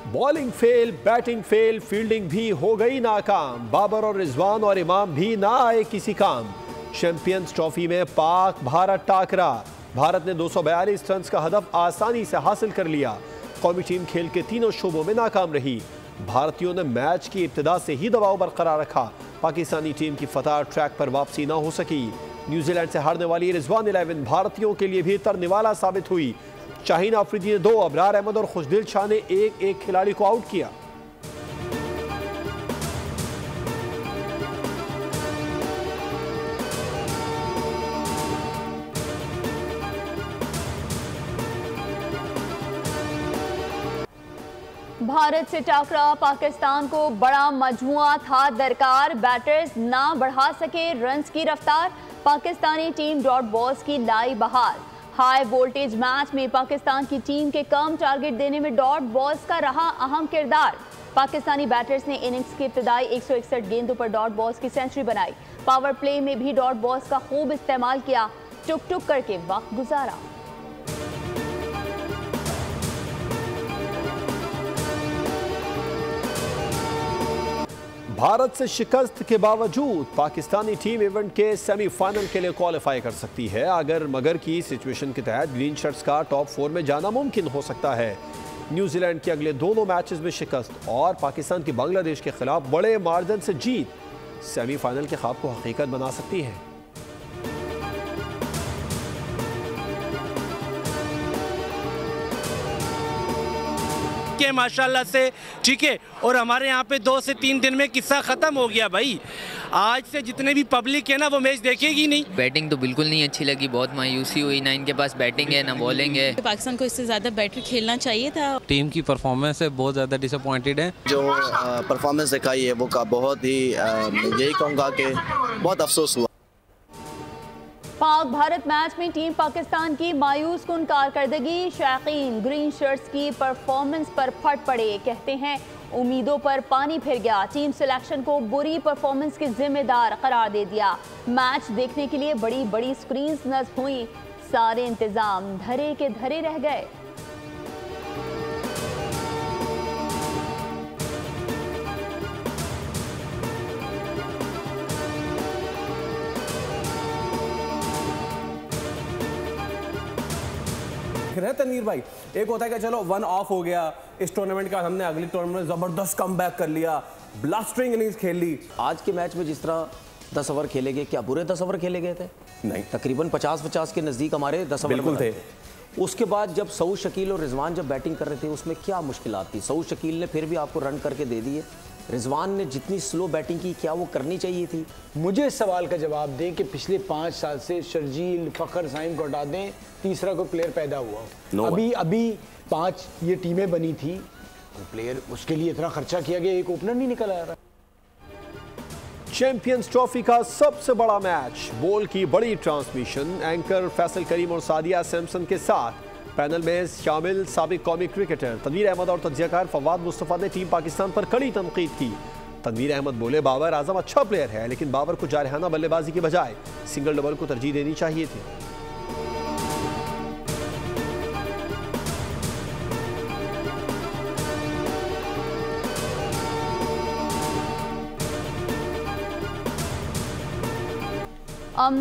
Bowling fail, batting fail, fielding भी हो गई नाकाम। बाबर और रिजवान और इमाम भी ना आए किसी काम। चैंपियंस ट्रॉफी में पाक भारत टाकरा। भारत ने 242 रन का हदफ आसानी से हासिल कर लिया। कौमी टीम खेल के तीनों शोबों में नाकाम रही। भारतीयों ने मैच की इब्तिदा से ही दबाव बरकरार रखा। पाकिस्तानी टीम की फतह ट्रैक पर वापसी ना हो सकी। न्यूजीलैंड से हारने वाली रिजवान 11 भारतीयों के लिए भी तरनेवाला साबित हुई। शाहीन आफरीदी ने 2, अबरार अहमद और खुशदिल शाह ने एक खिलाड़ी को आउट किया। भारत से टाकरा पाकिस्तान को बड़ा मजमुआ था दरकार। बैटर्स ना बढ़ा सके रन्स की रफ्तार। पाकिस्तानी टीम डॉट बॉल्स की लाई बहार। हाई वोल्टेज मैच में पाकिस्तान की टीम के कम टारगेट देने में डॉट बॉल्स का रहा अहम किरदार। पाकिस्तानी बैटर्स ने इनिंग्स की इब्तिदाई 161 गेंदों पर डॉट बॉल्स की सेंचुरी बनाई। पावर प्ले में भी डॉट बॉल्स का खूब इस्तेमाल किया। टुक टुक करके वक्त गुजारा। भारत से शिकस्त के बावजूद पाकिस्तानी टीम इवेंट के सेमीफाइनल के लिए क्वालिफाई कर सकती है। अगर मगर की सिचुएशन के तहत ग्रीन शर्ट्स का टॉप 4 में जाना मुमकिन हो सकता है। न्यूजीलैंड के अगले दोनों मैचेस में शिकस्त और पाकिस्तान की बांग्लादेश के खिलाफ बड़े मार्जिन से जीत सेमीफाइनल के ख्वाब को हकीकत बना सकती है। के माशाल्लाह से ठीक है। और हमारे यहाँ पे 2 से 3 दिन में किस्सा ख़त्म हो गया भाई। आज से जितने भी पब्लिक है ना वो मैच देखेगी नहीं। बैटिंग तो बिल्कुल नहीं अच्छी लगी, बहुत मायूसी हुई। ना इनके पास बैटिंग है ना बॉलिंग है। पाकिस्तान को इससे ज़्यादा बेटर खेलना चाहिए था। टीम की परफॉर्मेंस से बहुत ज़्यादा डिसअपॉइंटेड है। जो परफॉर्मेंस दिखाई है वो का बहुत ही यही कहूँगा कि बहुत अफसोस हुआ। पाक भारत मैच में टीम पाकिस्तान की मायूस कुन कारकर्दगी। शायकीन ग्रीन शर्ट्स की परफॉर्मेंस पर फट पड़े। कहते हैं उम्मीदों पर पानी फिर गया। टीम सिलेक्शन को बुरी परफॉर्मेंस के जिम्मेदार करार दे दिया। मैच देखने के लिए बड़ी बड़ी स्क्रीन्स नस्ब हुई। सारे इंतजाम धरे के धरे रह गए। तनवीर भाई, एक होता है कि चलो 1 ऑफ हो गया इस टूर्नामेंट का, हमने अगली टूर्नामेंट में जबरदस्त कमबैक कर लिया, ब्लास्टिंग इनिंग्स खेल ली। आज के मैच में जिस तरह 10 ओवर खेले गए, क्या बुरे 10 ओवर खेले गए थे? नहीं, तकरीबन 50-50 के नजदीक हमारे 10 ओवर थे। उसके बाद जब सऊद शकील और रिजवान जब बैटिंग कर रहे थे उसमें क्या मुश्किलात थी? सऊद शकील ने फिर भी आपको रन करके दे दिए। रिजवान ने जितनी स्लो बैटिंग की, क्या वो करनी चाहिए थी? मुझे इस सवाल का जवाब दें कि पिछले 5 साल से शर्जील, फखर, साइम को हटा दें, तीसरा कोई प्लेयर पैदा हुआ अभी 5 ये टीमें बनी थी, प्लेयर उसके लिए इतना खर्चा किया गया, एक ओपनर नहीं निकल आ रहा। चैंपियंस ट्रॉफी का सबसे बड़ा मैच, बॉल की बड़ी ट्रांसमिशन। एंकर फैसल करीम और सादिया सैमसन के साथ पैनल में शामिल साबिक कौमी क्रिकेटर तनवीर अहमद और तज्जियाकार फवाद मुस्तफ़ा ने टीम पाकिस्तान पर कड़ी तनकीद की। तनवीर अहमद बोले, बाबर आजम अच्छा प्लेयर है लेकिन बाबर को जारहाना बल्लेबाजी के बजाय सिंगल डबल को तरजीह देनी चाहिए थी।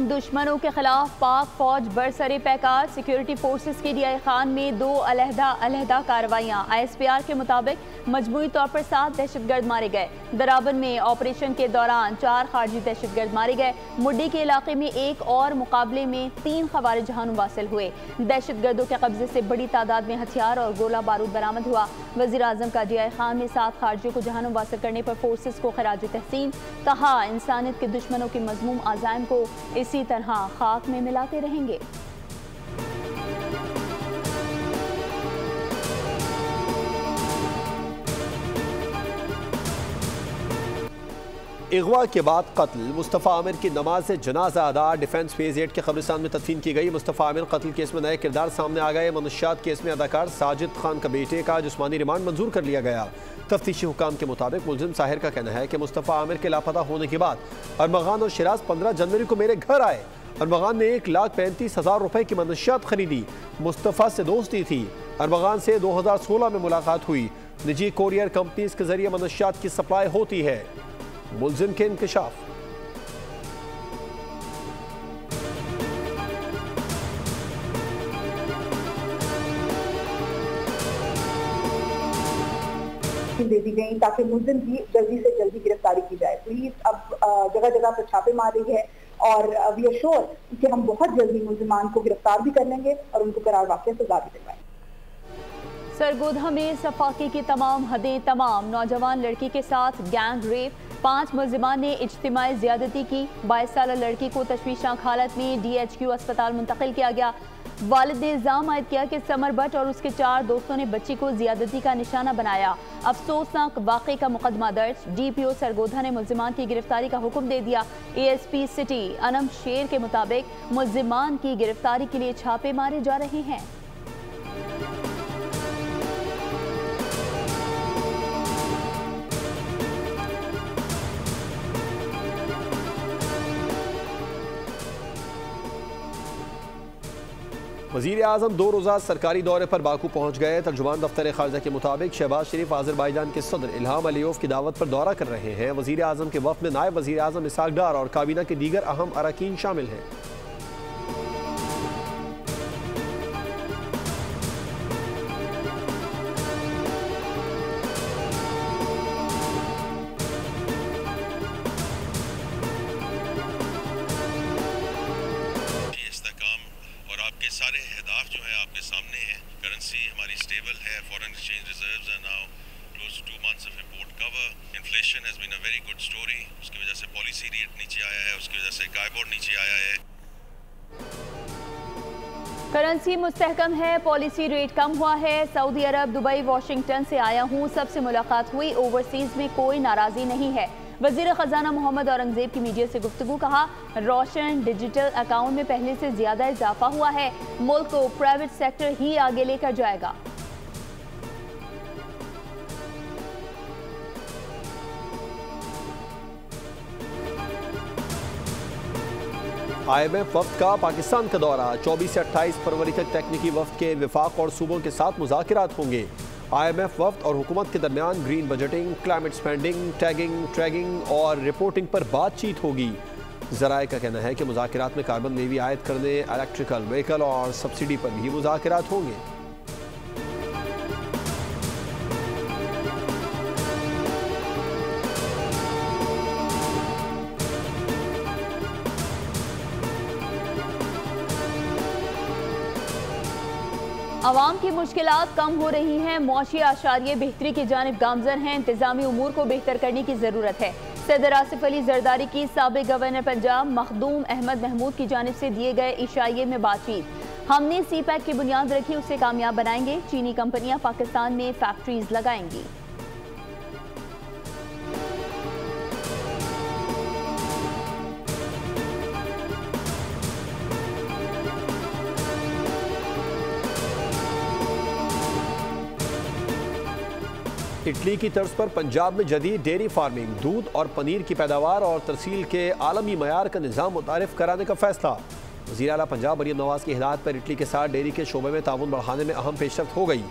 दुश्मनों के खिलाफ पाक फौज बरसरे पैकार। सिक्योरिटी फोर्सेस की डीआई खान में 2 अलहदा कार्रवाइयाँ। ISPR के मुताबिक मजमूई तौर पर 7 दहशतगर्द मारे गए। दराबन में ऑपरेशन के दौरान 4 खारजी दहशतगर्द मारे गए। मुड्डी के इलाके में एक और मुकाबले में 3 खवारिज जहानुम वासिल हुए। दहशतगर्दों के कब्जे से बड़ी तादाद में हथियार और गोला बारूद बरामद हुआ। वज़ीर आज़म का डीआई खान में 7 खारजियों को जहानुम वासिल करने पर फोर्सेस को खराज तहसीन। कहा, इंसानियत के दुश्मनों के मज़मूम आज़ाइम को इसी तरह खाक में मिलाते रहेंगे। अगवा के बाद कत्ल। मुस्तफ़ा आमिर की नमाज जनाजा अदा। डिफेंस फेज 8 के कब्रिस्तान में तदफीन की गई। मुस्तफ़ा आमिर कत्ल केस में नए किरदार सामने आ गए। मनशियात केस में अदाकार साजिद खान का बेटे का जिस्मानी रिमांड मंजूर कर लिया गया। तफ्तीशी हुकाम के मुताबिक मुलजिम साहिर का कहना है कि मुस्तफ़ा आमिर के लापता होने के बाद अरमगान और शिराज 15 जनवरी को मेरे घर आए। अरमगान ने 1,35,000 रुपए की मनशियात खरीदी। मुस्तफ़ा से दोस्ती थी। अरमगान से 2016 में मुलाकात हुई। निजी कोरियर कंपनीज के जरिए मनशियात की सप्लाई होती है। मुलजिम के इंकशाफ। दे दी गई ताकि मुलजिम की जल्दी से जल्दी गिरफ्तारी की जाए। पुलिस अब जगह जगह पर छापे मार रही है और वी आर श्योर कि हम बहुत जल्दी मुलजिमान को गिरफ्तार भी कर लेंगे और उनको करार वाक़या सजा भी दिलवाएंगे। सरगोधा में सफाकी की तमाम हदें तमाम। नौजवान लड़की के साथ गैंग रेप, 5 मुलजिमान ने इज्तिमाई ज्यादती की। 22 साल लड़की को तशवीशनाक हालत में DHQ अस्पताल मुंतकिल किया गया। वालिद ने इल्जाम आयद किया कि समर भट्ट और उसके 4 दोस्तों ने बच्ची को ज्यादती का निशाना बनाया। अफसोसनाक वाक़े का मुकदमा दर्ज। DPO सरगोधा ने मुलजिमान की गिरफ्तारी का हुक्म दे दिया। ASP सिटी अनम शेर के मुताबिक मुलजिमान की गिरफ्तारी के लिए छापे मारे जा रहे हैं। वज़ीर आज़म 2 रोज़ा सरकारी दौरे पर बाकू पहुँच गए। तर्जुमान दफ्तर ख़ारजा के मुताबिक शहबाज शरीफ आज़रबाईजान के सदर इल्हाम अलीयोव की दावत पर दौरा कर रहे हैं। वज़ीर आज़म के वफ़द में नायब वज़ीर आज़म इसहाक डार और काबीना के दीगर अहम अरकान शामिल हैं। सारे अहदाफ जो है आपके सामने हैं। करेंसी हमारी स्टेबल है, foreign exchange reserves are now close to 2 months of import cover. Inflation has been a very good story. उसकी वजह से पॉलिसी रेट नीचे आया है, उसकी वजह से काइबोर्ड नीचे आया है। करेंसी मुस्तहकम है, पॉलिसी रेट कम हुआ है। सऊदी अरब, दुबई, वाशिंगटन से आया हूँ, सबसे मुलाकात हुई। ओवरसीज में कोई नाराजी नहीं है। वज़ीर ख़जाना मोहम्मद औरंगज़ेब की मीडिया से गुफ्तगू। कहा, रोशन डिजिटल अकाउंट में पहले से ज्यादा इजाफा हुआ है। मुल्क को प्राइवेट सेक्टर ही आगे लेकर जाएगा। IMF वफ्द का पाकिस्तान का दौरा। 24 से 28 फरवरी तक तकनीकी वफ्द के विफाक और सूबों के साथ मुज़ाकिरात होंगे। IMF वफ्द और हुकूमत के दरमियान green budgeting, climate spending, tagging, tracking और रिपोर्टिंग पर बातचीत होगी। ज़राए का कहना है कि मुज़ाकिरात में कार्बन लेवी आयद करने, इलेक्ट्रिकल व्हीकल और सब्सिडी पर भी मुज़ाकिरात होंगे। अवाम की मुश्किलात कम हो रही हैं। मुआशी आशारिये बेहतरी की जानिब गामजन हैं। इंतजामी उमूर को बेहतर करने की ज़रूरत है। सदर आसिफ अली जरदारी की साबिक गवर्नर पंजाब मखदूम अहमद महमूद की जानिब से दिए गए इशाइये में बातचीत। हमने CPEC की बुनियाद रखी, उसे कामयाब बनाएंगे। चीनी कंपनियां पाकिस्तान में फैक्ट्रीज लगाएंगी। इटली की तर्ज पर पंजाब में जदीद डेयरी फार्मिंग, दूध और पनीर की पैदावार और तरसील के आलमी मयार का निज़ाम मुतारिफ कराने का फैसला। वज़ीर आला पंजाब मरियम नवाज़ की हिदायत पर इटली के साथ डेयरी के शोबे में ताउन बढ़ाने में अहम पेशरफ्त हो गई।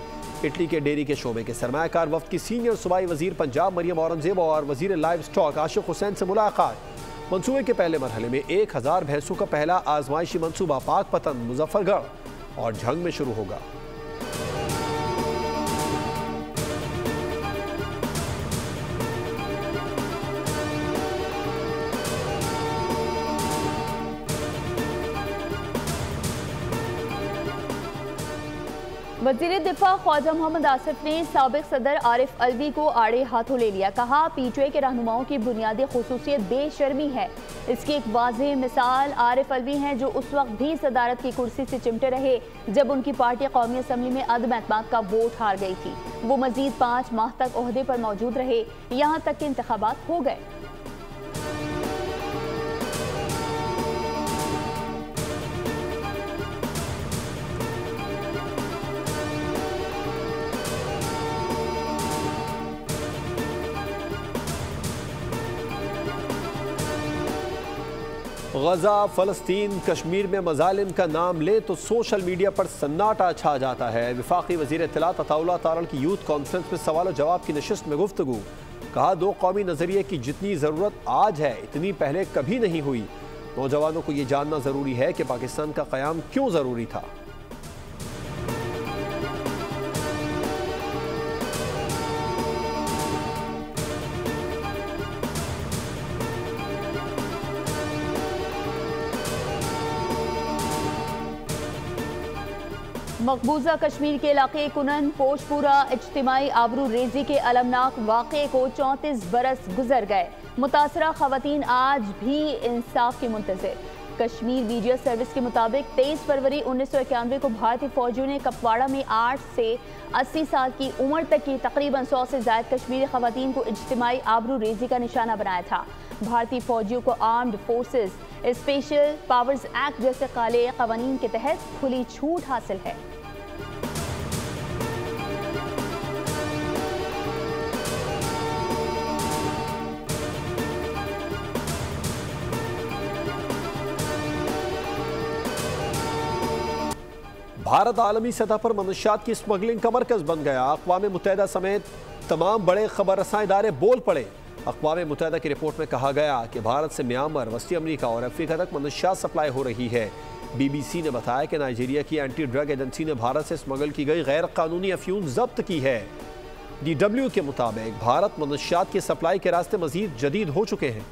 इटली के डेयरी के शोबे के सरमायाकार वफ्द की सीनियर सूबाई वज़ीर पंजाब मरियम औरंगज़ेब और वज़ीर लाइव स्टॉक आशिक हुसैन से मुलाकात। मनसूबे के पहले मरहले में 1000 भैंसों का पहला आजमाइशी मनसूबा पाकपतन, मुजफ्फरगढ़ और झंग में शुरू होगा। वज़ीर दिफा ख्वाजा मोहम्मद आसिफ ने साबिक सदर आरिफ अलवी को आड़े हाथों ले लिया। कहा, PTI के रहनुमाओं की बुनियादी खुसूसियत बेशर्मी है। इसकी एक वाज़ेह मिसाल आरिफ अलवी हैं, जो उस वक्त भी सदारत की कुर्सी से चिमटे रहे जब उनकी पार्टी कौमी असम्बली में अदम एतमाद का वोट हार गई थी। वो मजीद 5 माह तक ओहदे पर मौजूद रहे, यहाँ तक कि इंतखाबात हो गए। गजा, फलस्तीन, कश्मीर में मजालिम का नाम ले तो सोशल मीडिया पर सन्नाटा छा जाता है। वफाकी वज़ीर इत्तलात अताउल्लाह तारल की यूथ कॉन्फ्रेंस में सवाल और जवाब की नशिस्त में गुफ्तगू। कहा, दो कौमी नज़रिए की जितनी ज़रूरत आज है इतनी पहले कभी नहीं हुई। नौजवानों को ये जानना ज़रूरी है कि पाकिस्तान का क़याम क्यों ज़रूरी था। मकबूजा कश्मीर के इलाके कुनन पोशपुरा इज्तिमाई आबरू रेजी के अलमनाक वाक़े को 34 बरस गुजर गए। मुतासरा ख़वातीन आज भी इंसाफ की मुंतज़िर। कश्मीर मीडिया सर्विस के मुताबिक 23 फरवरी 1991 को भारतीय फौजियों ने कपवाड़ा में 8 से 80 साल की उम्र तक की तकरीबन 100 से ज़ायद कश्मीरी ख़वातीन को इज्तिमाई आबरू रेजी का निशाना बनाया था। भारतीय फौजियों को armed forces special powers act जैसे काले क़वानीन के तहत खुली छूट हासिल है। भारत आलमी सतह पर मनशियात की स्मगलिंग का मरकज बन गया। अक़वाम मुत्तहिदा समेत तमाम बड़े खबर रसां इदारे बोल पड़े। अक़वाम मुत्तहिदा की रिपोर्ट में कहा गया कि भारत से म्यांमार, वस्ती अमरीका और अफ्रीका तक मनशियात सप्लाई हो रही है। BBC ने बताया कि नाइजीरिया की एंटी ड्रग एजेंसी ने भारत से स्मगल की गई गैर कानूनी अफ्यूम जब्त की है। DW के मुताबिक भारत मनशियात की सप्लाई के रास्ते मजीद जदीद हो चुके हैं।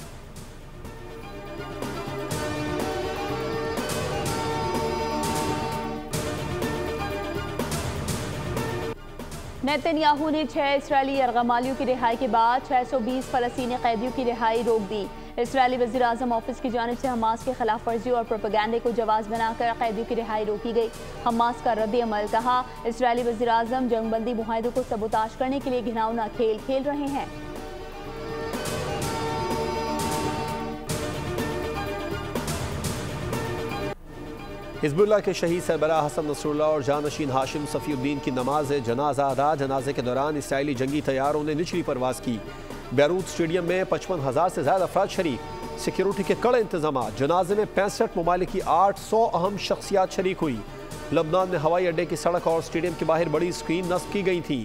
नेतन्याहू ने 6 इस्राएली यरगमालियों की रिहाई के बाद 620 फ़लस्तीनी कैदियों की रिहाई रोक दी। इस्राएली वज़ीर आज़म ऑफिस की जानिब से हमास के खिलाफ वर्जी और प्रोपेगेंडे को जवाज़ बनाकर कैदियों की रिहाई रोकी गई। हमास का रद्द अमल। कहा, इस्राएली वज़ीर आज़म जंगबंदी मुआहदे को सबूताज करने के लिए घिनौना खेल खेल रहे हैं। हिज़्बुल्लाह के शहीद सरबराह हसन नसरुल्लाह और जानशीन हाशिम सफ़ीउद्दीन की नमाज जनाजा अदा। जनाजे के दौरान इसराइली जंगी तैयारों ने निचली परवाज़ की। बैरूत स्टेडियम में 55,000 से ज़्यादा अफराद शरीक। सिक्योरिटी के कड़े इंतजाम। जनाजे में 65 ममालिक की 800 अहम शख्सियात शरीक हुई। लबनान में हवाई अड्डे की सड़क और स्टेडियम के बाहर बड़ी स्क्रीन नस्ब की गई थी।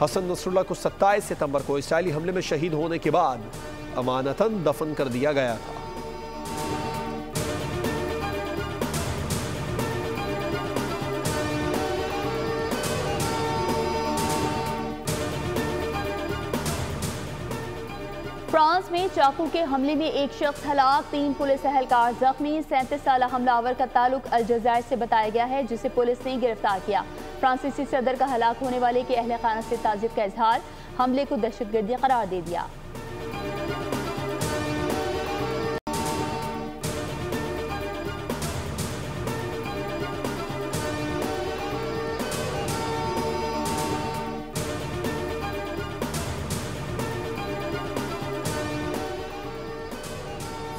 हसन नसरुल्लाह को 27 सितंबर को इसराइली हमले में शहीद होने के बाद अमानतन दफन कर दिया गया था। फ्रांस में चाकू के हमले में एक शख्स हलाक, 3 पुलिस एहलकार जख्मी। 37 साल हमलावर का ताल्लुक अलजज़ायर से बताया गया है, जिसे पुलिस ने गिरफ्तार किया। फ्रांसीसी सदर का हलाक होने वाले के अहले खाना से ताज़ियत का इजहार। हमले को दहशतगर्दी करार दे दिया।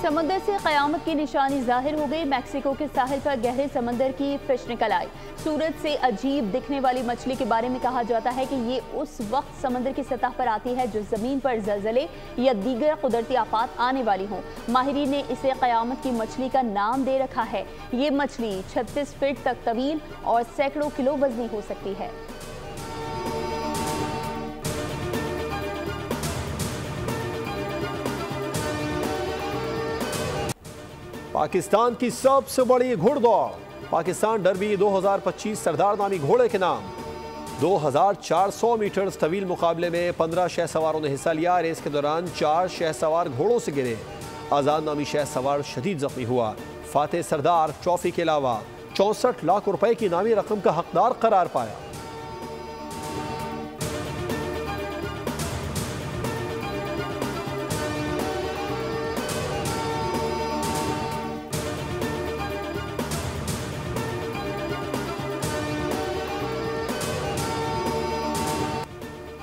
समंदर से क़यामत की निशानी जाहिर हो गई। मैक्सिको के साहिल पर गहरे समंदर की फिश निकल आई। सूरत से अजीब दिखने वाली मछली के बारे में कहा जाता है कि ये उस वक्त समंदर की सतह पर आती है जो ज़मीन पर ज़लज़ले या दीगर कुदरती आफात आने वाली हों। माहिरीन ने इसे क़यामत की मछली का नाम दे रखा है। ये मछली 36 फीट तक तवील और सैकड़ों किलो वजनी हो सकती है। पाकिस्तान की सबसे बड़ी घुड़दौड़। पाकिस्तान डर्बी 2025 सरदार नामी घोड़े के नाम। 2400 मीटर तवील मुकाबले में 15 शह सवारों ने हिस्सा लिया। रेस के दौरान 4 शह सवार घोड़ों से गिरे। आज़ाद नामी शह सवार शदीद जख्मी हुआ। फातेह सरदार ट्रॉफी के अलावा 64 लाख रुपए की नामी रकम का हकदार करार पाया।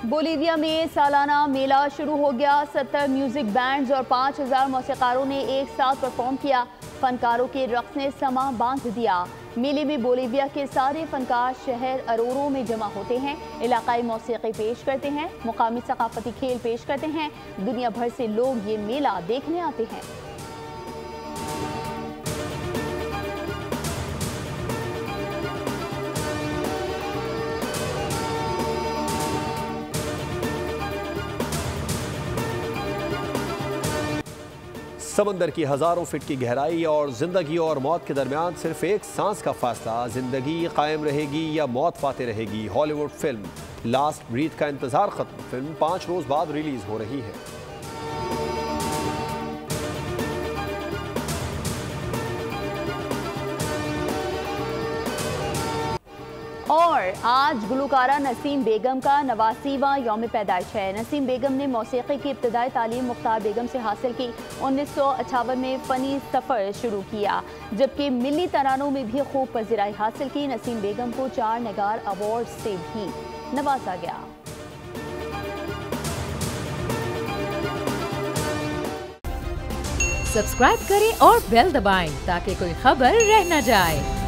बोलीविया में सालाना मेला शुरू हो गया। 70 म्यूजिक बैंड्स और 5000 मौसीकारों ने एक साथ परफॉर्म किया। फनकारों के रक्स ने समा बांध दिया। मेले में बोलीविया के सारे फनकार शहर अरोरो में जमा होते हैं। इलाकाई मौसीकी पेश करते हैं, मुकामी सकाफती खेल पेश करते हैं। दुनिया भर से लोग ये मेला देखने आते हैं। समंदर की हजारों फीट की गहराई और जिंदगी और मौत के दरमियान सिर्फ एक सांस का फासला। जिंदगी कायम रहेगी या मौत फाते रहेगी। हॉलीवुड फिल्म लास्ट ब्रीथ का इंतजार खत्म। फिल्म 5 रोज बाद रिलीज हो रही है। और आज गुलकारा नसीम बेगम का 89वां यौम पैदाइश है। नसीम बेगम ने मौसीकी की इब्तदाई तालीम मुख्तार बेगम से हासिल की। 1958 में फ़नी सफ़र शुरू किया, जबकि मिली तरानों में भी खूब पज़ीराई हासिल की। नसीम बेगम को 4 नगार अवार्ड से भी नवाजा गया। सब्सक्राइब करें और बेल दबाएं ताकि कोई खबर रह न जाए।